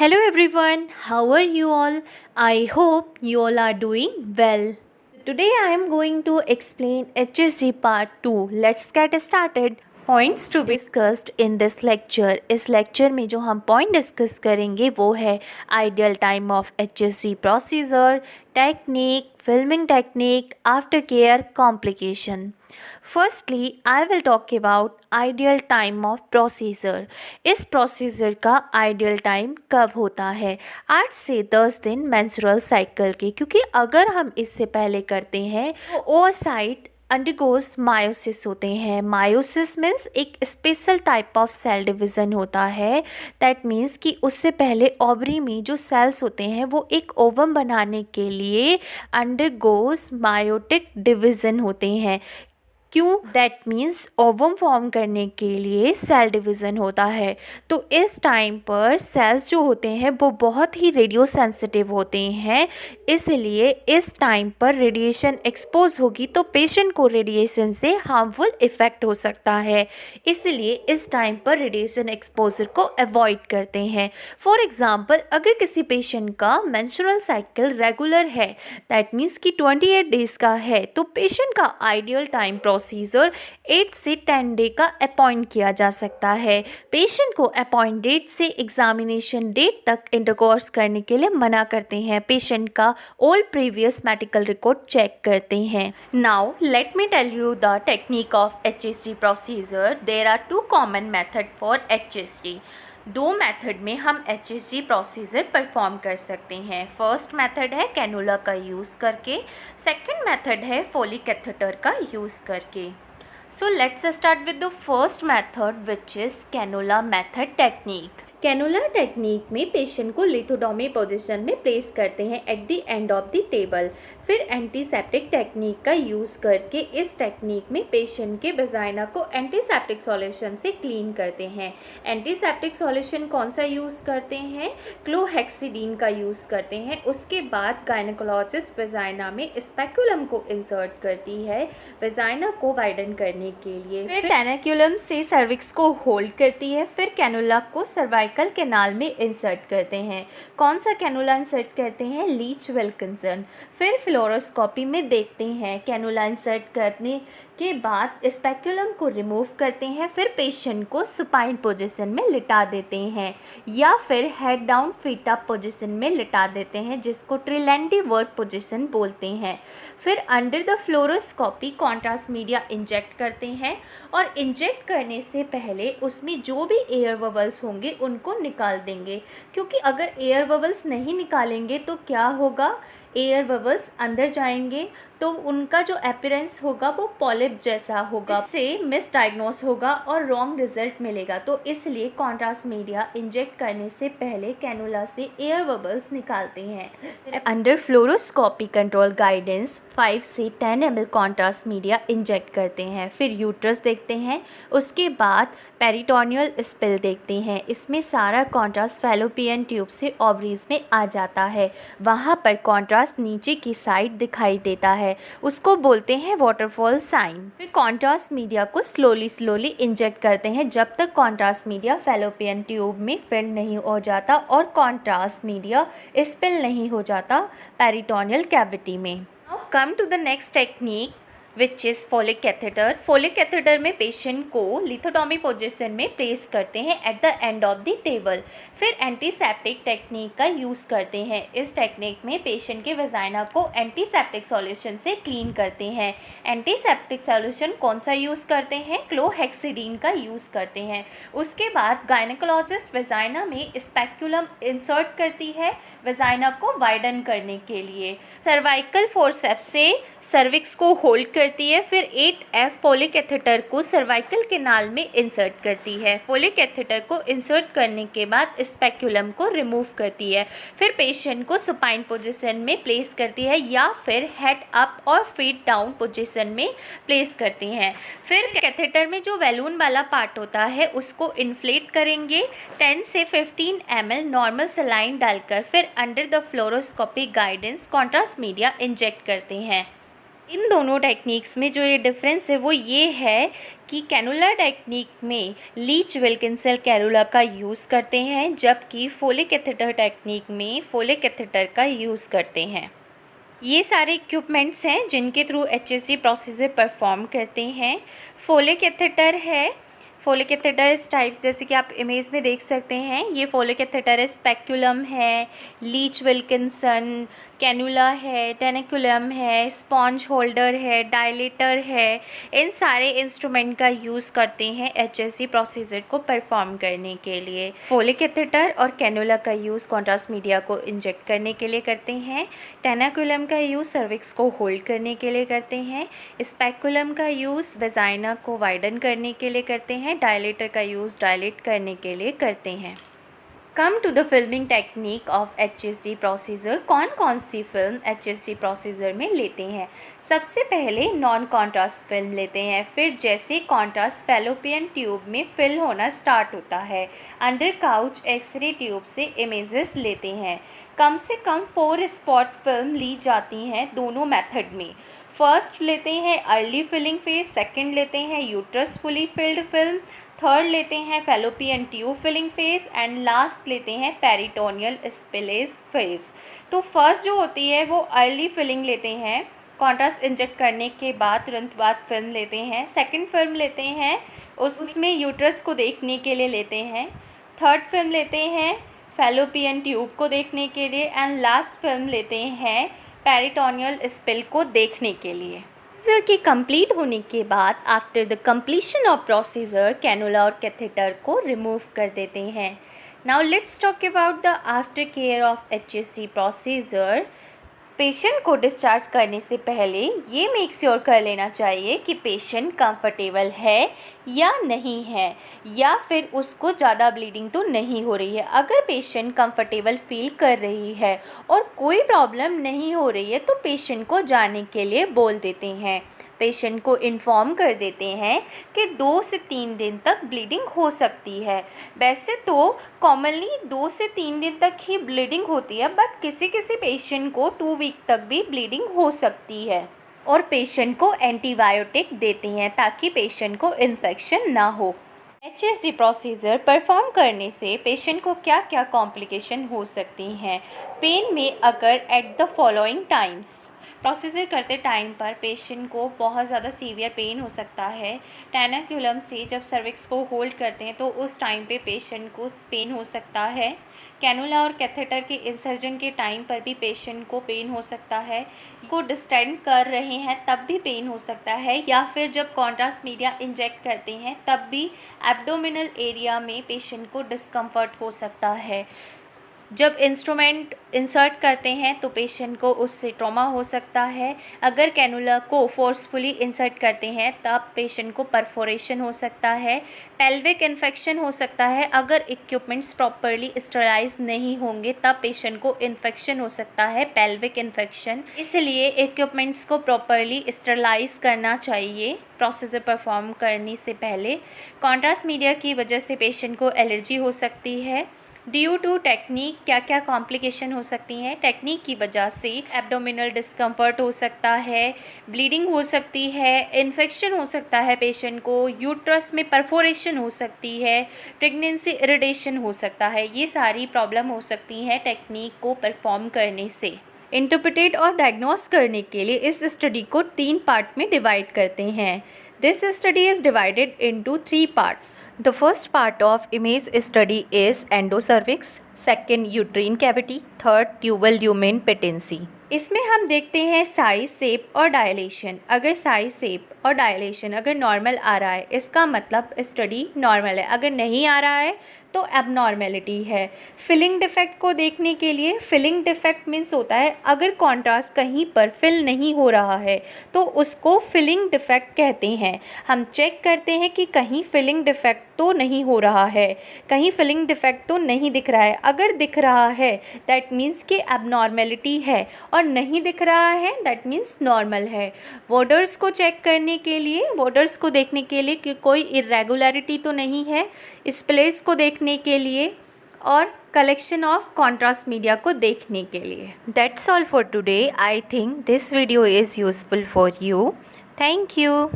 Hello everyone, how are you all? I hope you all are doing well. Today I am going to explain HSG part 2. Let's get started. Points to be discussed in this lecture. इस lecture में जो हम point discuss करेंगे वो है ideal time of HSG procedure, technique, filming technique, after care, complication. Firstly I will talk about ideal time of procedure. इस procedure का ideal time कब होता है? 8 से 10 दिन मेंस्ट्रुअल साइकिल के, क्योंकि अगर हम इससे पहले करते हैं तो ओवरसाइट अंडरगोज मायोसिस होते हैं। मायोसिस मीन्स एक special type of cell division होता है। दैट मीन्स कि उससे पहले ओवरी में जो सेल्स होते हैं वो एक ओवम बनाने के लिए अंडरगोज मायोटिक डिवीज़न होते हैं। क्यों? दैट मीन्स ओवम फॉर्म करने के लिए सेल डिवीज़न होता है। तो इस टाइम पर सेल्स जो होते हैं वो बहुत ही रेडियो सेंसिटिव होते हैं, इसलिए इस टाइम पर रेडिएशन एक्सपोज होगी तो पेशेंट को रेडिएशन से हार्मफुल इफ़ेक्ट हो सकता है, इसलिए इस टाइम पर रेडिएशन एक्सपोजर को अवॉइड करते हैं। फॉर एग्ज़ाम्पल, अगर किसी पेशेंट का मेंस्ट्रुअल साइकिल रेगुलर है, दैट मीन्स कि 28 डेज़ का है, तो पेशेंट का आइडियल टाइम प्रोसीजर 8 से 10 डे का अपॉइंट किया जा सकता है। पेशेंट को अपॉइंट डेट से एग्जामिनेशन डेट तक इंटरकोर्स करने के लिए मना करते हैं। पेशेंट का all previous medical record check करते हैं। Now let me tell you the technique of HSG procedure. There are 2 common method for HSG। 2 method में हम HSG प्रोसीजर परफॉर्म कर सकते हैं। फर्स्ट मेथड है कैनुला का यूज़ करके, सेकंड मेथड है फोलिक कैथेटर का यूज़ करके। So let's start with the first method which is cannula method technique. Cannula technique में पेशेंट को लिथोडोमी पोजीशन में प्लेस करते हैं at the end of the table. फिर एंटीसेप्टिक टेक्निक का यूज़ करके इस टेक्निक में पेशेंट के वजाइना को एंटीसेप्टिक सॉल्यूशन से क्लीन करते हैं। एंटीसेप्टिक सॉल्यूशन कौन सा यूज़ करते हैं? क्लोहेक्सिडीन का यूज़ करते हैं। उसके बाद गायनेकोलॉजिस्ट वजाइना में स्पेकुलम को इंसर्ट करती है वजाइना को वाइडन करने के लिए। फिर टेनाक्युलम से सर्विक्स को होल्ड करती है। फिर कैनुला को सर्वाइकल कैनाल में इंसर्ट करते हैं। कौन सा कैनुला इंसर्ट करते हैं? Leach Wilkinson. फिर फ्लोरोस्कोपी में देखते हैं। कैनुला इंसर्ट करने के बाद स्पेकुलम को रिमूव करते हैं। फिर पेशेंट को सुपाइन पोजीशन में लिटा देते हैं या फिर head down feet up position में लिटा देते हैं, जिसको ट्रिलेंडी वर्क पोजीशन बोलते हैं। फिर under the fluoroscopy contrast media inject करते हैं और इंजेक्ट करने से पहले उसमें जो भी एयर बबल्स होंगे उनको निकाल देंगे, क्योंकि अगर एयर बबल्स नहीं निकालेंगे तो क्या होगा? एयर बबल्स अंदर जाएंगे तो उनका जो अपीयरेंस होगा वो पॉलिप जैसा होगा, इससे मिसडायग्नोस होगा और रॉन्ग रिजल्ट मिलेगा। तो इसलिए कॉन्ट्रास्ट मीडिया इंजेक्ट करने से पहले कैनुला से एयर बबल्स निकालते हैं। अंडर फ्लोरोस्कोपी कंट्रोल गाइडेंस 5 से 10 ml कॉन्ट्रास्ट मीडिया इंजेक्ट करते हैं। फिर यूट्रस देखते हैं। उसके बाद पेरिटोनियल स्पिल देखते हैं। इसमें सारा कॉन्ट्रास्ट फैलोपियन ट्यूब से ओवरीज में आ जाता है। वहाँ पर कॉन्ट्रास्ट नीचे की साइड दिखाई देता है, उसको बोलते हैं वाटरफॉल साइन। फिर कॉन्ट्रास्ट मीडिया को स्लोली इंजेक्ट करते हैं जब तक कॉन्ट्रास्ट मीडिया फैलोपियन ट्यूब में फिल नहीं हो जाता और कॉन्ट्रास्ट मीडिया स्पिल नहीं हो जाता पेरिटोनियल कैविटी में। Now come to the next technique which is Foley catheter. Foley catheter में पेशेंट को लिथोडोमी पोजीशन में प्लेस करते हैं at the end of the table. फिर एंटीसेप्टिक टेक्निक का यूज़ करते हैं। इस टेक्निक में पेशेंट के वजाइना को एंटीसेप्टिक सॉल्यूशन से क्लीन करते हैं। एंटीसेप्टिक सॉल्यूशन कौन सा यूज़ करते हैं? क्लोहेक्सिडीन का यूज़ करते हैं। उसके बाद गायनेकोलॉजिस्ट वजाइना में स्पेकुलम इंसर्ट करती है वजाइना को वाइडन करने के लिए। सर्वाइकल फोर्सेप्स से सर्विक्स को होल्ड करती है। फिर 8F फोलिक कैथेटर को सर्वाइकल कैनाल में इंसर्ट करती है। फोलिक कैथेटर को इंसर्ट करने के बाद स्पेकुलम को रिमूव करती है। फिर पेशेंट को सुपाइन पोजीशन में प्लेस करती है या फिर हेड अप और फीट डाउन पोजीशन में प्लेस करती हैं। फिर कैथेटर में जो बैलून वाला पार्ट होता है उसको इन्फ्लेट करेंगे 10 से 15 ml नॉर्मल सलाइन डालकर। फिर under the fluoroscopy guidance contrast media inject करते हैं। इन दोनों टेक्निक्स में जो ये डिफरेंस है वो ये है कि कैनुला टेक्निक में लीच विल्किंसन कैनुला का यूज़ करते हैं, जबकि फोलिक कैथेटर टेक्निक में फोलिक कैथेटर का यूज़ करते हैं। ये सारे इक्विपमेंट्स हैं जिनके थ्रू HSG प्रोसीजर परफॉर्म करते हैं। फोलिक कैथेटर है, फोलिक कैथेटर इस टाइप जैसे कि आप इमेज में देख सकते हैं। ये फोलिक कैथेटर है, स्पेक्युलम है, लीच विल्किंसन कैनुला है, टेनिकुलम है, स्पॉन्ज होल्डर है, डायलेटर है। इन सारे इंस्ट्रूमेंट का यूज़ करते हैं HSG प्रोसीजर को परफॉर्म करने के लिए। फोलिक कैथेटर और कैनुला का यूज़ कॉन्ट्रास्ट मीडिया को इंजेक्ट करने के लिए करते हैं। टेनिकुलम का यूज़ सर्विक्स को होल्ड करने के लिए करते हैं। स्पेकुलम का यूज़ वेजाइना को वाइडन करने के लिए करते हैं। डायलेटर का यूज़ डायलेट करने के लिए करते हैं। Come to the filming technique of HSG procedure. कौन कौन सी फिल्म HSG प्रोसीजर में लेते हैं? सबसे पहले नॉन कॉन्ट्रास्ट फिल्म लेते हैं। फिर जैसे कॉन्ट्रास्ट फैलोपियन ट्यूब में फिल होना स्टार्ट होता है, अंडर काउच एक्सरे ट्यूब से इमेजेस लेते हैं। कम से कम 4 स्पॉट फिल्म ली जाती हैं दोनों मेथड में। फर्स्ट लेते हैं अर्ली फिलिंग फेज, सेकंड लेते हैं uterus fully filled film, third लेते हैं fallopian tube filling phase and last लेते हैं पेरिटोनियल स्पिलेज फेज। तो फर्स्ट जो होती है वो अर्ली फिलिंग लेते हैं, कॉन्ट्रास्ट इंजेक्ट करने के बाद तुरंत बाद फिल्म लेते हैं। सेकंड फिल्म लेते हैं उसमें यूट्रस को देखने के लिए लेते हैं। थर्ड फिल्म लेते हैं फैलोपियन ट्यूब को देखने के लिए एंड लास्ट फिल्म लेते हैं पेरिटोनियल स्पिल को देखने के लिए। प्रोसीजर के कंप्लीट होने के बाद after the completion of procedure cannula और कैथेटर को रिमूव कर देते हैं। Now let's talk about the after care of HSG procedure. Patient को डिस्चार्ज करने से पहले ये मेक श्योर कर लेना चाहिए कि पेशेंट कंफर्टेबल है या नहीं है, या फिर उसको ज़्यादा ब्लीडिंग तो नहीं हो रही है। अगर पेशेंट कंफर्टेबल फील कर रही है और कोई प्रॉब्लम नहीं हो रही है तो पेशेंट को जाने के लिए बोल देते हैं। पेशेंट को इन्फॉर्म कर देते हैं कि 2 से 3 दिन तक ब्लीडिंग हो सकती है। वैसे तो कॉमनली 2 से 3 दिन तक ही ब्लीडिंग होती है, बट किसी किसी पेशेंट को 2 वीक तक भी ब्लीडिंग हो सकती है और पेशेंट को एंटीबायोटिक देते हैं ताकि पेशेंट को इन्फेक्शन ना हो। HSG प्रोसीजर परफॉर्म करने से पेशेंट को क्या क्या कॉम्प्लिकेशन हो सकती हैं? पेन में अगर at the following times procedure करते टाइम पर पेशेंट को बहुत ज़्यादा सीवियर पेन हो सकता है। टेनिकुलम से जब सर्विक्स को होल्ड करते हैं तो उस टाइम पे पेशेंट को पेन हो सकता है। कैनुला और कैथेटर के इंसर्जन के टाइम पर भी पेशेंट को पेन हो सकता है। इसको डिस्टेंड कर रहे हैं तब भी पेन हो सकता है, या फिर जब कॉन्ट्रास्ट मीडिया इंजेक्ट करते हैं तब भी एब्डोमिनल एरिया में पेशेंट को डिस्कम्फर्ट हो सकता है। जब इंस्ट्रूमेंट इंसर्ट करते हैं तो पेशेंट को उससे ट्रॉमा हो सकता है। अगर कैनुला को फोर्सफुली इंसर्ट करते हैं तब पेशेंट को परफोरेशन हो सकता है। पेल्विक इन्फेक्शन हो सकता है। अगर इक्विपमेंट्स प्रॉपरली स्टरलाइज नहीं होंगे तब पेशेंट को इन्फेक्शन हो सकता है, पेल्विक इन्फेक्शन। इसलिए इक्विपमेंट्स को प्रॉपरली स्टरलाइज करना चाहिए प्रोसीजर परफॉर्म करने से पहले। कॉन्ट्रास्ट मीडिया की वजह से पेशेंट को एलर्जी हो सकती है। ड्यू टू टेक्निक क्या क्या कॉम्प्लिकेशन हो सकती हैं? टेक्निक की वजह से एब्डोमिनल डिस्कम्फर्ट हो सकता है, ब्लीडिंग हो सकती है, इन्फेक्शन हो सकता है पेशेंट को, यूट्रस में परफोरेशन हो सकती है, प्रेगनेंसी इरिटेशन हो सकता है। ये सारी प्रॉब्लम हो सकती हैं टेक्निक को परफॉर्म करने से। इंटरप्रेट और डायग्नोस करने के लिए इस स्टडी को 3 पार्ट में डिवाइड करते हैं। This study is divided into 3 parts. The first part of image study is endocervix, second uterine cavity, third tubal lumen patency. इसमें हम देखते हैं साइज, शेप और डायलेशन। अगर साइज, शेप और डायलेशन अगर नॉर्मल आ रहा है इसका मतलब स्टडी नॉर्मल है, अगर नहीं आ रहा है तो एबनॉर्मेलिटी है। फिलिंग डिफेक्ट को देखने के लिए, फिलिंग डिफेक्ट मीन्स होता है अगर कॉन्ट्रास्ट कहीं पर फिल नहीं हो रहा है तो उसको फिलिंग डिफेक्ट कहते हैं। हम चेक करते हैं कि कहीं फिलिंग डिफेक्ट तो नहीं हो रहा है, कहीं फिलिंग डिफेक्ट तो नहीं दिख रहा है। अगर दिख रहा है दैट मीन्स कि एबनॉर्मेलिटी है, और नहीं दिख रहा है दैट मीन्स नॉर्मल है। वोडर्स को चेक करने के लिए, वोडर्स को देखने के लिए कि कोई इरेगुलरिटी तो नहीं है। स्प्लेस को देखने के लिए और कलेक्शन ऑफ कॉन्ट्रास्ट मीडिया को देखने के लिए। That's all for today. I think this video is useful for you. Thank you.